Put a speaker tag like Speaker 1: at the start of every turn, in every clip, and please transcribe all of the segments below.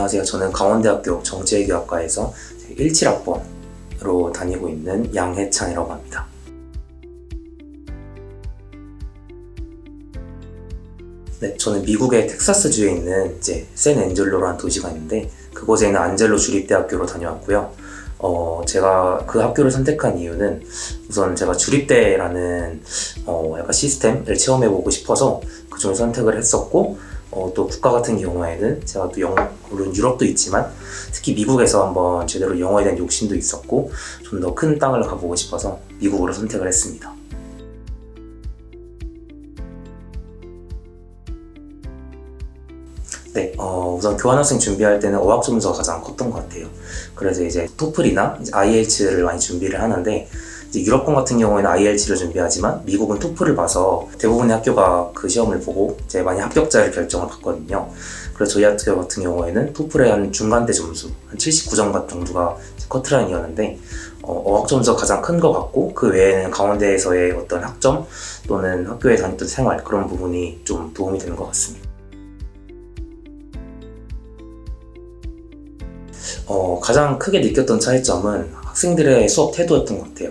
Speaker 1: 안녕하세요. 저는 강원대학교 정치외교학과에서 17학번으로 다니고 있는 양해찬이라고 합니다. 네, 저는 미국의 텍사스주에 있는 샌앤젤로라는 도시가 있는데 그곳에 있는 안젤로 주립대학교로 다녀왔고요. 제가 그 학교를 선택한 이유는 우선 제가 주립대라는 약간 시스템을 체험해보고 싶어서 그중에 선택을 했었고, 또 국가 같은 경우에는 제가 또 물론 유럽도 있지만 특히 미국에서 한번 제대로 영어에 대한 욕심도 있었고 좀 더 큰 땅을 가보고 싶어서 미국으로 선택을 했습니다. 네, 우선 교환학생 준비할 때는 어학 점수가 가장 컸던 것 같아요. 그래서 이제 토플이나 IELTS를 많이 준비를 하는데, 이제 유럽권 같은 경우에는 IELTS를 준비하지만 미국은 토플을 봐서 대부분의 학교가 그 시험을 보고 이제 많이 합격자를 결정을 받거든요. 그래서 저희 학교 같은 경우에는 토플의 한 중간대 점수, 한 79점 정도가 커트라인이었는데, 어학 점수가 가장 큰 것 같고, 그 외에는 강원대에서의 어떤 학점 또는 학교에 다녔던 생활, 그런 부분이 좀 도움이 되는 것 같습니다. 가장 크게 느꼈던 차이점은 학생들의 수업 태도였던 것 같아요.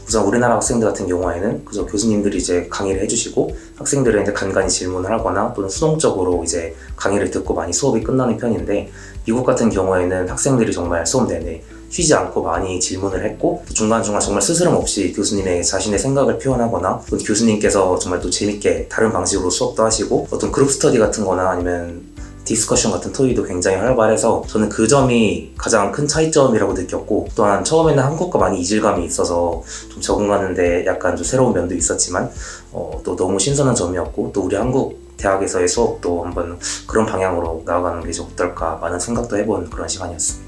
Speaker 1: 우선 우리나라 학생들 같은 경우에는 그저 교수님들이 이제 강의를 해주시고 학생들은 이제 간간히 질문을 하거나 또는 수동적으로 이제 강의를 듣고 많이 수업이 끝나는 편인데, 미국 같은 경우에는 학생들이 정말 수업 내내 쉬지 않고 많이 질문을 했고, 또 중간중간 정말 스스럼 없이 교수님의 자신의 생각을 표현하거나, 또 교수님께서 정말 또 재밌게 다른 방식으로 수업도 하시고, 어떤 그룹 스터디 같은 거나 아니면 디스커션 같은 토의도 굉장히 활발해서 저는 그 점이 가장 큰 차이점이라고 느꼈고, 또한 처음에는 한국과 많이 이질감이 있어서 좀 적응하는데 약간 좀 새로운 면도 있었지만 또 너무 신선한 점이었고, 또 우리 한국 대학에서의 수업도 한번 그런 방향으로 나아가는 게 좀 어떨까 많은 생각도 해본 그런 시간이었습니다.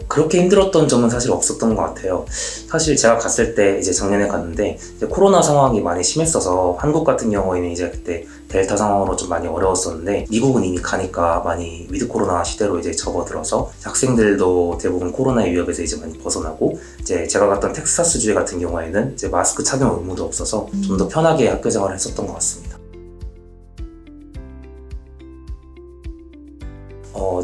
Speaker 1: 그렇게 힘들었던 점은 사실 없었던 것 같아요. 사실 제가 갔을 때 이제 작년에 갔는데 이제 코로나 상황이 많이 심했어서 한국 같은 경우에는 이제 그때 델타 상황으로 좀 많이 어려웠었는데, 미국은 이미 가니까 많이 위드 코로나 시대로 이제 접어들어서 학생들도 대부분 코로나의 위협에서 이제 많이 벗어나고, 이제 제가 갔던 텍사스주 같은 경우에는 이제 마스크 착용 의무도 없어서 좀 더 편하게 학교 생활을 했었던 것 같습니다.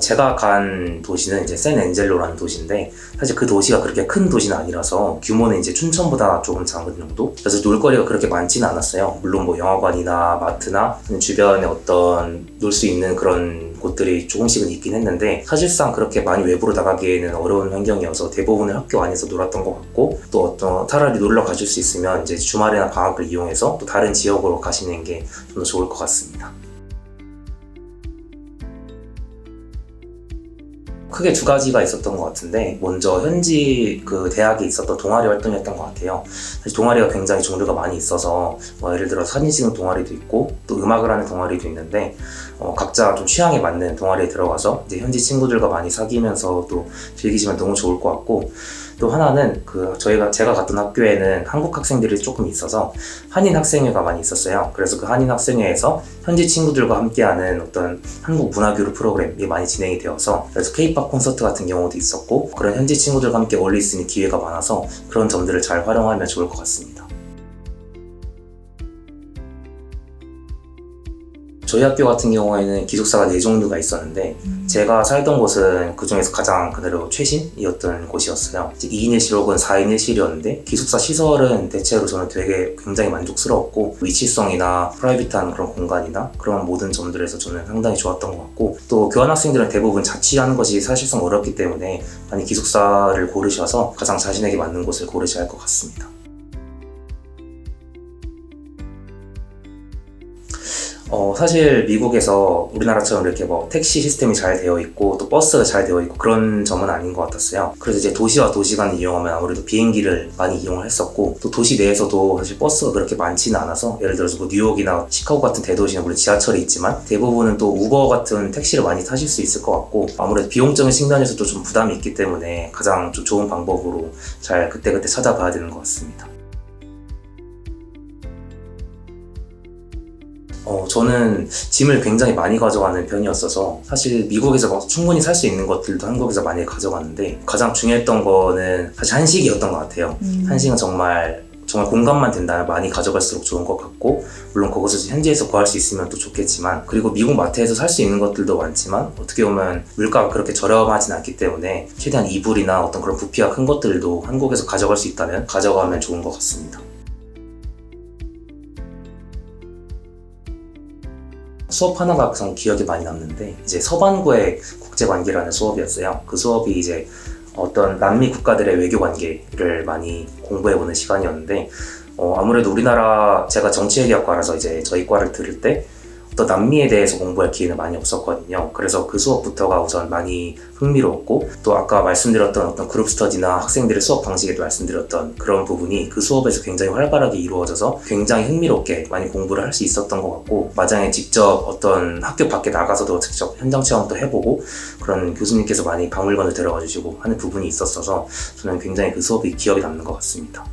Speaker 1: 제가 간 도시는 이제 샌앤젤로라는 도시인데, 사실 그 도시가 그렇게 큰 도시는 아니라서 규모는 이제 춘천보다 조금 작은 정도? 그래서 놀거리가 그렇게 많지는 않았어요. 물론 뭐 영화관이나 마트나 주변에 어떤 놀 수 있는 그런 곳들이 조금씩은 있긴 했는데, 사실상 그렇게 많이 외부로 나가기에는 어려운 환경이어서 대부분을 학교 안에서 놀았던 것 같고, 또 어떤 차라리 놀러 가실 수 있으면 이제 주말이나 방학을 이용해서 또 다른 지역으로 가시는 게 좀 더 좋을 것 같습니다. 크게 두 가지가 있었던 것 같은데, 먼저 현지 그 대학에 있었던 동아리 활동이었던 것 같아요. 사실 동아리가 굉장히 종류가 많이 있어서 예를 들어 사진 찍는 동아리도 있고 또 음악을 하는 동아리도 있는데, 각자 좀 취향에 맞는 동아리에 들어가서 이제 현지 친구들과 많이 사귀면서 또 즐기시면 너무 좋을 것 같고, 또 하나는 제가 갔던 학교에는 한국 학생들이 조금 있어서 한인 학생회가 많이 있었어요. 그래서 그 한인 학생회에서 현지 친구들과 함께하는 어떤 한국 문화교류 프로그램이 많이 진행이 되어서, 그래서 K-pop 콘서트 같은 경우도 있었고, 그런 현지 친구들과 함께 어울릴 수 있는 기회가 많아서 그런 점들을 잘 활용하면 좋을 것 같습니다. 저희 학교 같은 경우에는 기숙사가 4종류가 있었는데, 제가 살던 곳은 그 중에서 가장 그대로 최신이었던 곳이었어요. 2인 1실 혹은 4인 1실이었는데 기숙사 시설은 대체로 저는 되게 굉장히 만족스러웠고, 위치성이나 프라이빗한 그런 공간이나 그런 모든 점들에서 저는 상당히 좋았던 것 같고, 또 교환학생들은 대부분 자취하는 것이 사실상 어렵기 때문에 많이 기숙사를 고르셔서 가장 자신에게 맞는 곳을 고르셔야 할 것 같습니다. 사실 미국에서 우리나라처럼 이렇게 뭐 택시 시스템이 잘 되어 있고 또 버스가 잘 되어 있고 그런 점은 아닌 것 같았어요. 그래서 이제 도시와 도시 간을 이용하면 아무래도 비행기를 많이 이용을 했었고, 또 도시 내에서도 사실 버스가 그렇게 많지는 않아서, 예를 들어서 뭐 뉴욕이나 시카고 같은 대도시는 물론 지하철이 있지만 대부분은 또 우버 같은 택시를 많이 타실 수 있을 것 같고, 아무래도 비용적인 측면에서도 좀 부담이 있기 때문에 가장 좀 좋은 방법으로 잘 그때그때 찾아봐야 되는 것 같습니다. 저는 짐을 굉장히 많이 가져가는 편이었어서 사실 미국에서 충분히 살 수 있는 것들도 한국에서 많이 가져갔는데, 가장 중요했던 거는 사실 한식이었던 것 같아요. 한식은 정말 정말 공감만 된다면 많이 가져갈수록 좋은 것 같고, 물론 그것을 현지에서 구할 수 있으면 또 좋겠지만, 그리고 미국 마트에서 살 수 있는 것들도 많지만 어떻게 보면 물가가 그렇게 저렴하진 않기 때문에 최대한 이불이나 어떤 그런 부피가 큰 것들도 한국에서 가져갈 수 있다면 가져가면 좋은 것 같습니다. 수업 하나가 가장 기억에 많이 남는데, 이제 서반구의 국제관계라는 수업이었어요. 그 수업이 이제 어떤 남미 국가들의 외교 관계를 많이 공부해보는 시간이었는데, 아무래도 우리나라, 제가 정치외교학과라서 이제 저희 과를 들을 때 어떤 남미에 대해서 공부할 기회는 많이 없었거든요. 그래서 그 수업부터가 우선 많이 흥미로웠고, 또 아까 말씀드렸던 어떤 그룹 스터디나 학생들의 수업 방식에도 말씀드렸던 그런 부분이 그 수업에서 굉장히 활발하게 이루어져서 굉장히 흥미롭게 많이 공부를 할 수 있었던 것 같고, 마장에 직접 어떤 학교 밖에 나가서도 직접 현장 체험도 해보고 그런 교수님께서 많이 박물관을 데려가 주시고 하는 부분이 있었어서 저는 굉장히 그 수업이 기억에 남는 것 같습니다.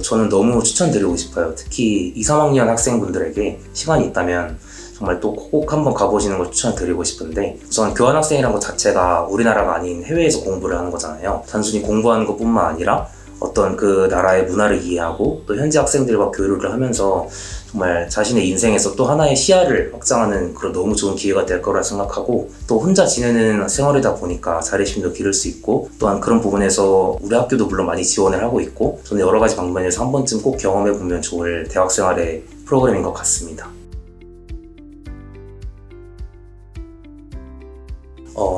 Speaker 1: 저는 너무 추천드리고 싶어요. 특히 2, 3학년 학생분들에게 시간이 있다면 정말 또 꼭 한번 가보시는 걸 추천드리고 싶은데, 우선 교환학생이라는 것 자체가 우리나라가 아닌 해외에서 공부를 하는 거잖아요. 단순히 공부하는 것뿐만 아니라 어떤 그 나라의 문화를 이해하고 또 현지 학생들과 교류를 하면서 정말 자신의 인생에서 또 하나의 시야를 확장하는 그런 너무 좋은 기회가 될 거라 생각하고, 또 혼자 지내는 생활이다 보니까 자립심도 기를 수 있고, 또한 그런 부분에서 우리 학교도 물론 많이 지원을 하고 있고, 저는 여러 가지 방면에서 한 번쯤 꼭 경험해보면 좋을 대학생활의 프로그램인 것 같습니다.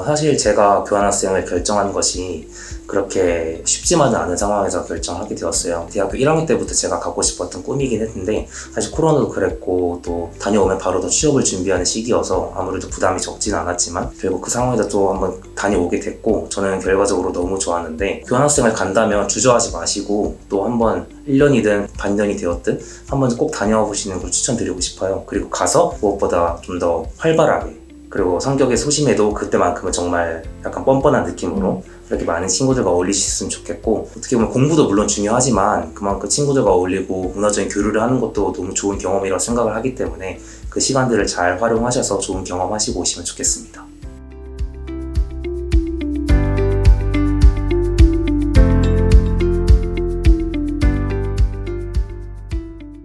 Speaker 1: 사실 제가 교환학생을 결정한 것이 그렇게 쉽지만은 않은 상황에서 결정하게 되었어요. 대학교 1학년 때부터 제가 갖고 싶었던 꿈이긴 했는데, 사실 코로나도 그랬고 또 다녀오면 바로 더 취업을 준비하는 시기여서 아무래도 부담이 적지는 않았지만 결국 그 상황에서 또 한번 다녀오게 됐고, 저는 결과적으로 너무 좋았는데, 교환학생을 간다면 주저하지 마시고 또 한번 1년이든 반년이 되었든 한번 꼭 다녀와 보시는 걸 추천드리고 싶어요. 그리고 가서 무엇보다 좀 더 활발하게, 그리고 성격의 소심해도 그때만큼은 정말 약간 뻔뻔한 느낌으로 이렇게 많은 친구들과 어울리셨으면 좋겠고, 어떻게 보면 공부도 물론 중요하지만 그만큼 친구들과 어울리고 문화적인 교류를 하는 것도 너무 좋은 경험이라고 생각을 하기 때문에 그 시간들을 잘 활용하셔서 좋은 경험하시고 오시면 좋겠습니다.